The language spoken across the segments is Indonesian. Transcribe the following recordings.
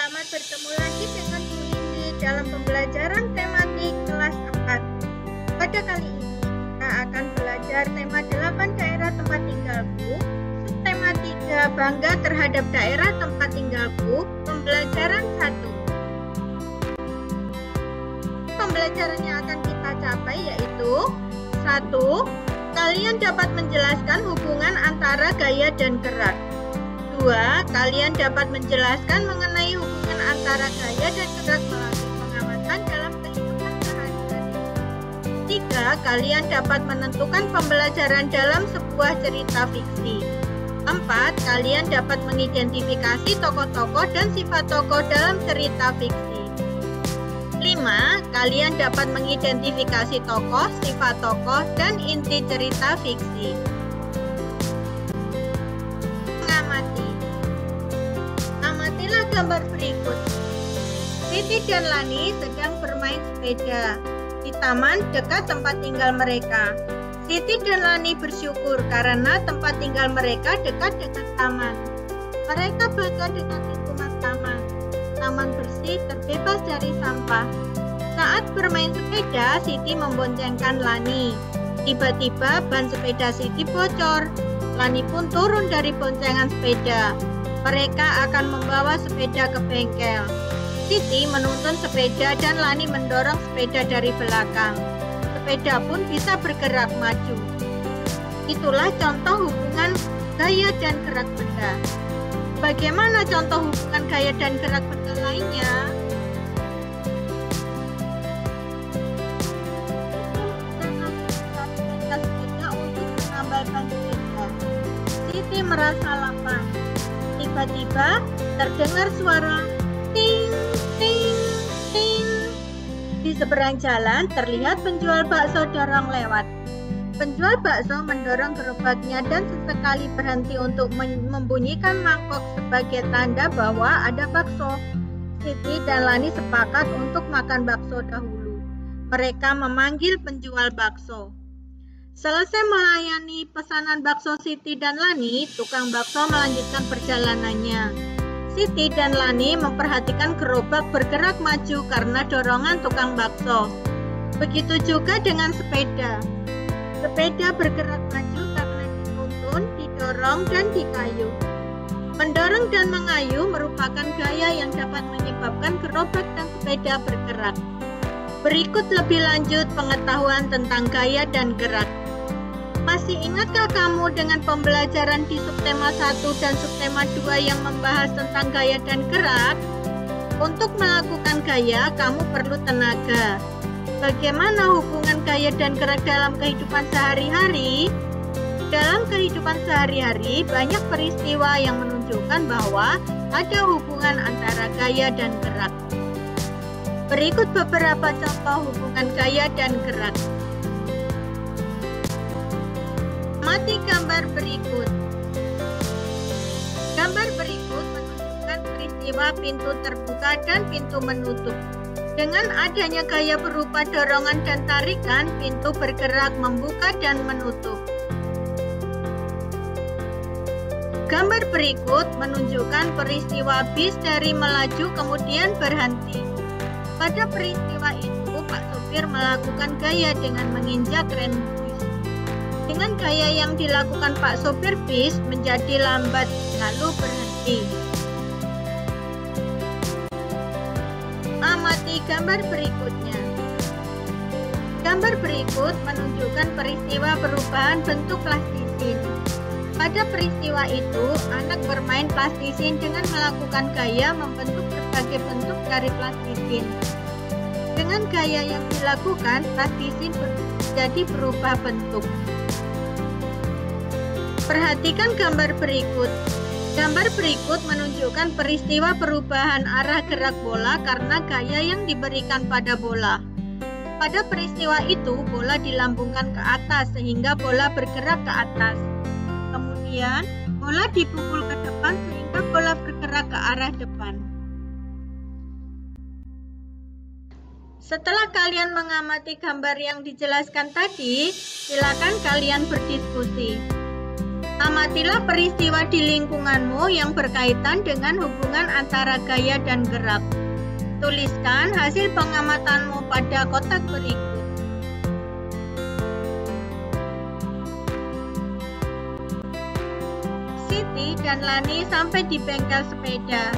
Selamat bertemu lagi dengan Bu Indi dalam pembelajaran tematik kelas 4. Pada kali ini kita akan belajar tema 8 daerah tempat tinggalku, subtema 3 bangga terhadap daerah tempat tinggalku, pembelajaran 1. Pembelajaran yang akan kita capai yaitu 1. Kalian dapat menjelaskan hubungan antara gaya dan gerak. 2. Kalian dapat menjelaskan mengenai hubungan antara gaya dan gerak melalui pengamatan dalam kehidupan sehari-hari. 3. Kalian dapat menentukan pembelajaran dalam sebuah cerita fiksi. 4. Kalian dapat mengidentifikasi tokoh-tokoh dan sifat tokoh dalam cerita fiksi. 5. Kalian dapat mengidentifikasi tokoh, sifat tokoh, dan inti cerita fiksi. Amatilah gambar berikut. Siti dan Lani sedang bermain sepeda di taman dekat tempat tinggal mereka. Siti dan Lani bersyukur karena tempat tinggal mereka dekat-dekat taman. Mereka bangga dengan lingkungan taman. Taman bersih, terbebas dari sampah. Saat bermain sepeda, Siti memboncengkan Lani. Tiba-tiba ban sepeda Siti bocor. Lani pun turun dari boncengan sepeda. Mereka akan membawa sepeda ke bengkel. Siti menuntun sepeda dan Lani mendorong sepeda dari belakang. Sepeda pun bisa bergerak maju. Itulah contoh hubungan gaya dan gerak benda. Bagaimana contoh hubungan gaya dan gerak benda lainnya? Sepeda untuk menambahkan sepeda. Siti merasa lapar. Tiba-tiba terdengar suara ting, ting, ting. Di seberang jalan terlihat penjual bakso dorong lewat. Penjual bakso mendorong gerobaknya dan sesekali berhenti untuk membunyikan mangkok sebagai tanda bahwa ada bakso. Siti dan Lani sepakat untuk makan bakso dahulu. Mereka memanggil penjual bakso. Selesai melayani pesanan bakso Siti dan Lani, tukang bakso melanjutkan perjalanannya. Siti dan Lani memperhatikan gerobak bergerak maju karena dorongan tukang bakso. Begitu juga dengan sepeda. Sepeda bergerak maju karena dituntun, didorong, dan dikayuh. Mendorong dan mengayuh merupakan gaya yang dapat menyebabkan gerobak dan sepeda bergerak. Berikut lebih lanjut pengetahuan tentang gaya dan gerak. Masih ingatkah kamu dengan pembelajaran di subtema 1 dan subtema 2 yang membahas tentang gaya dan gerak? Untuk melakukan gaya, kamu perlu tenaga. Bagaimana hubungan gaya dan gerak dalam kehidupan sehari-hari? Dalam kehidupan sehari-hari, banyak peristiwa yang menunjukkan bahwa ada hubungan antara gaya dan gerak. Berikut beberapa contoh hubungan gaya dan gerak. Amati gambar berikut. Gambar berikut menunjukkan peristiwa pintu terbuka dan pintu menutup. Dengan adanya gaya berupa dorongan dan tarikan, pintu bergerak membuka dan menutup. Gambar berikut menunjukkan peristiwa bis dari melaju kemudian berhenti. Pada peristiwa itu, Pak sopir melakukan gaya dengan menginjak rem bis. Dengan gaya yang dilakukan Pak sopir bis menjadi lambat lalu berhenti. Amati gambar berikutnya. Gambar berikut menunjukkan peristiwa perubahan bentuk plastisin. Pada peristiwa itu, anak bermain plastisin dengan melakukan gaya membentuk berbagai bentuk dari plastisin. Dengan gaya yang dilakukan, plastisin jadi berubah bentuk. Perhatikan gambar berikut. Gambar berikut menunjukkan peristiwa perubahan arah gerak bola karena gaya yang diberikan pada bola. Pada peristiwa itu, bola dilambungkan ke atas sehingga bola bergerak ke atas. Kemudian, bola dipukul ke depan sehingga bola bergerak ke arah depan. Setelah kalian mengamati gambar yang dijelaskan tadi, silakan kalian berdiskusi. Amatilah peristiwa di lingkunganmu yang berkaitan dengan hubungan antara gaya dan gerak. Tuliskan hasil pengamatanmu pada kotak berikut. Siti dan Lani sampai di bengkel sepeda.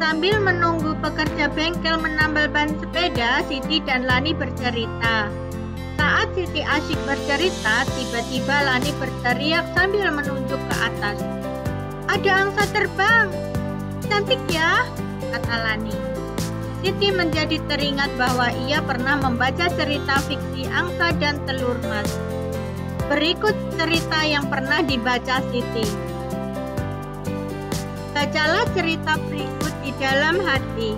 Sambil menunggu pekerja bengkel menambal ban sepeda, Siti dan Lani bercerita. Saat Siti asyik bercerita, tiba-tiba Lani berteriak sambil menunjuk ke atas. "Ada angsa terbang! Cantik ya," kata Lani. Siti menjadi teringat bahwa ia pernah membaca cerita fiksi angsa dan telur mas. Berikut cerita yang pernah dibaca Siti. Bacalah cerita berikut di dalam hati.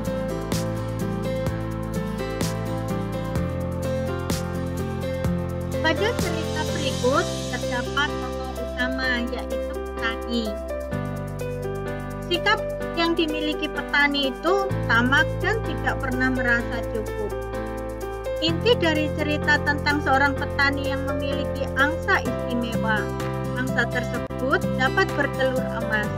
Pada cerita berikut terdapat tokoh utama, yaitu petani. Sikap yang dimiliki petani itu tamak dan tidak pernah merasa cukup. Inti dari cerita tentang seorang petani yang memiliki angsa istimewa. Angsa tersebut dapat bertelur emas.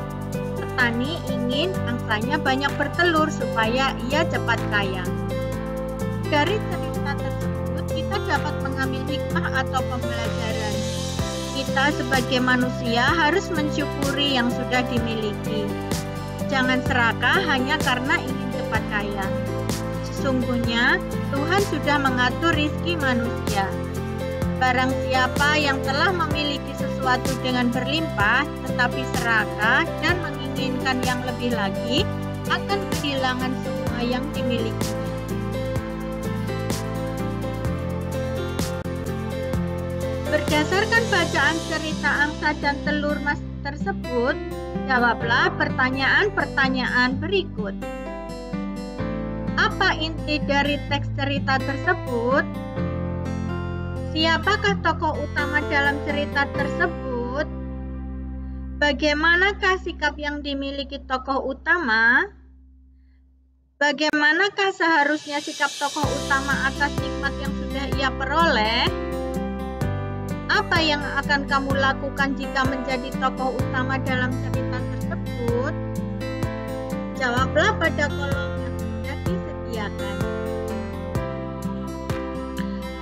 Petani ingin angsanya banyak bertelur supaya ia cepat kaya. Dari cerita tersebut kita dapat mengambil hikmah atau pembelajaran. Kita sebagai manusia harus mensyukuri yang sudah dimiliki. Jangan serakah hanya karena ingin cepat kaya. Sesungguhnya Tuhan sudah mengatur rizki manusia. Barang siapa yang telah memiliki sesuatu dengan berlimpah, tetapi serakah dan menginginkan yang lebih lagi, akan kehilangan semua yang dimilikinya. Berdasarkan bacaan cerita angsa dan telur mas tersebut, jawablah pertanyaan-pertanyaan berikut. Apa inti dari teks cerita tersebut? Siapakah tokoh utama dalam cerita tersebut? Bagaimanakah sikap yang dimiliki tokoh utama? Bagaimanakah seharusnya sikap tokoh utama atas nikmat yang sudah ia peroleh? Apa yang akan kamu lakukan jika menjadi tokoh utama dalam cerita tersebut? Jawablah pada kolom yang sudah disediakan.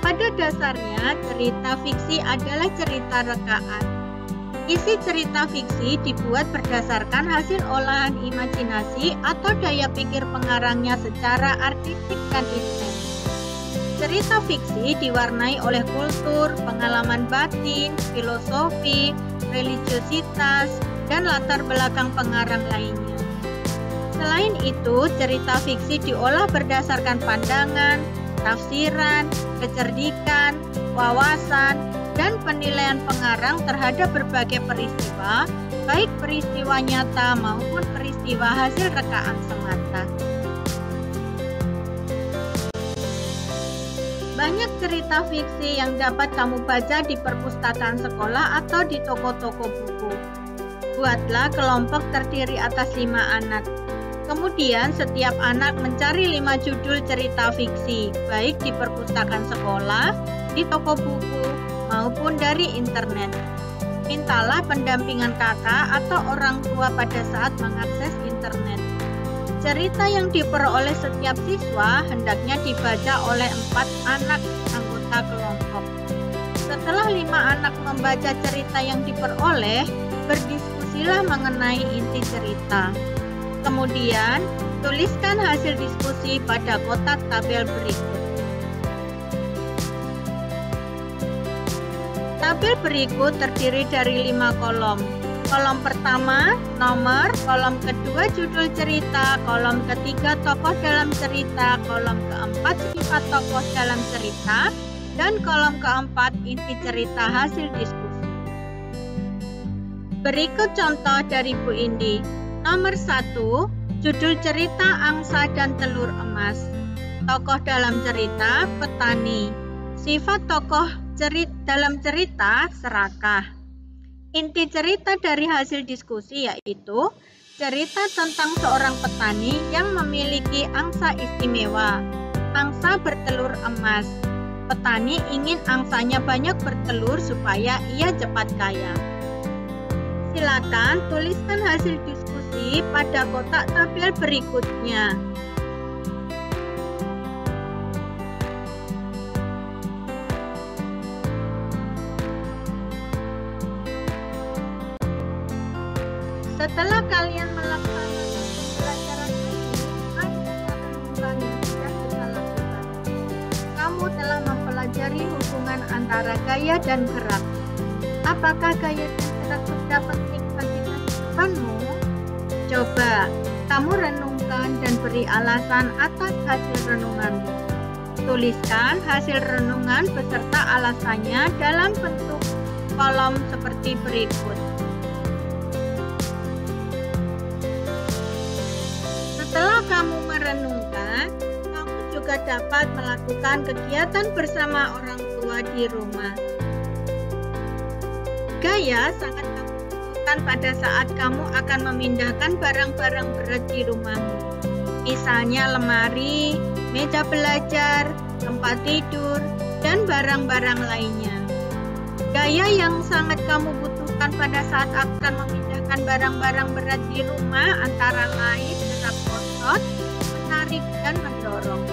Pada dasarnya, cerita fiksi adalah cerita rekaan. Isi cerita fiksi dibuat berdasarkan hasil olahan imajinasi atau daya pikir pengarangnya secara artistik dan intens. Cerita fiksi diwarnai oleh kultur, pengalaman batin, filosofi, religiositas, dan latar belakang pengarang lainnya. Selain itu, cerita fiksi diolah berdasarkan pandangan, tafsiran, kecerdikan, wawasan, dan penilaian pengarang terhadap berbagai peristiwa, baik peristiwa nyata maupun peristiwa hasil rekaan semata. Banyak cerita fiksi yang dapat kamu baca di perpustakaan sekolah atau di toko-toko buku. Buatlah kelompok terdiri atas 5 anak. Kemudian setiap anak mencari 5 judul cerita fiksi, baik di perpustakaan sekolah, di toko buku, maupun dari internet. Mintalah pendampingan kakak atau orang tua pada saat mengakses internet. Cerita yang diperoleh setiap siswa hendaknya dibaca oleh 4 anak anggota kelompok. Setelah 5 anak membaca cerita yang diperoleh, berdiskusilah mengenai inti cerita. Kemudian, tuliskan hasil diskusi pada kotak tabel berikut. Tabel berikut terdiri dari 5 kolom. Kolom pertama, nomor, kolom kedua judul cerita, kolom ketiga tokoh dalam cerita, kolom keempat sifat tokoh dalam cerita, dan kolom keempat inti cerita hasil diskusi. Berikut contoh dari Bu Indi. Nomor 1, judul cerita angsa dan telur emas. Tokoh dalam cerita, petani. Sifat tokoh dalam cerita, serakah. Inti cerita dari hasil diskusi yaitu cerita tentang seorang petani yang memiliki angsa istimewa. Angsa bertelur emas. Petani ingin angsanya banyak bertelur supaya ia cepat kaya. Silakan tuliskan hasil diskusi pada kotak tabel berikutnya. Setelah kalian melaksanakan pembelajaran ini, renungan yang sudah kita lakukan. Kamu telah mempelajari hubungan antara gaya dan gerak. Apakah gaya dan gerak sudah penting bagi kehidupanmu? Coba kamu renungkan dan beri alasan atas hasil renunganmu. Tuliskan hasil renungan beserta alasannya dalam bentuk kolom seperti berikut. Setelah kamu merenungkan, kamu juga dapat melakukan kegiatan bersama orang tua di rumah. Gaya sangat kamu butuhkan pada saat kamu akan memindahkan barang-barang berat di rumahmu. Misalnya lemari, meja belajar, tempat tidur, dan barang-barang lainnya. Gaya yang sangat kamu butuhkan pada saat akan memindahkan barang-barang berat di rumah antara lain gerak otot, menarik, dan mendorong.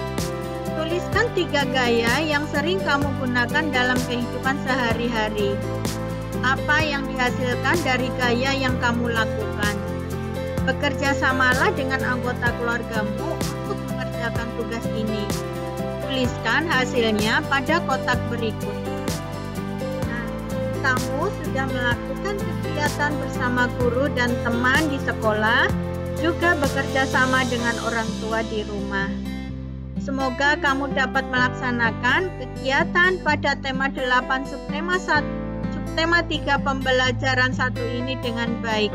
Tuliskan 3 gaya yang sering kamu gunakan dalam kehidupan sehari-hari. Apa yang dihasilkan dari gaya yang kamu lakukan? Bekerja samalah dengan anggota keluargamu untuk mengerjakan tugas ini. Tuliskan hasilnya pada kotak berikut. Nah, kamu sudah melakukan kegiatan bersama guru dan teman di sekolah, juga bekerja sama dengan orang tua di rumah. Semoga kamu dapat melaksanakan kegiatan pada tema 8 subtema 3 pembelajaran 1 ini dengan baik.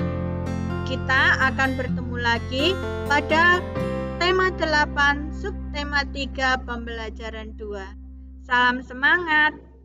Kita akan bertemu lagi pada tema 8 subtema 3 pembelajaran 2. Salam semangat!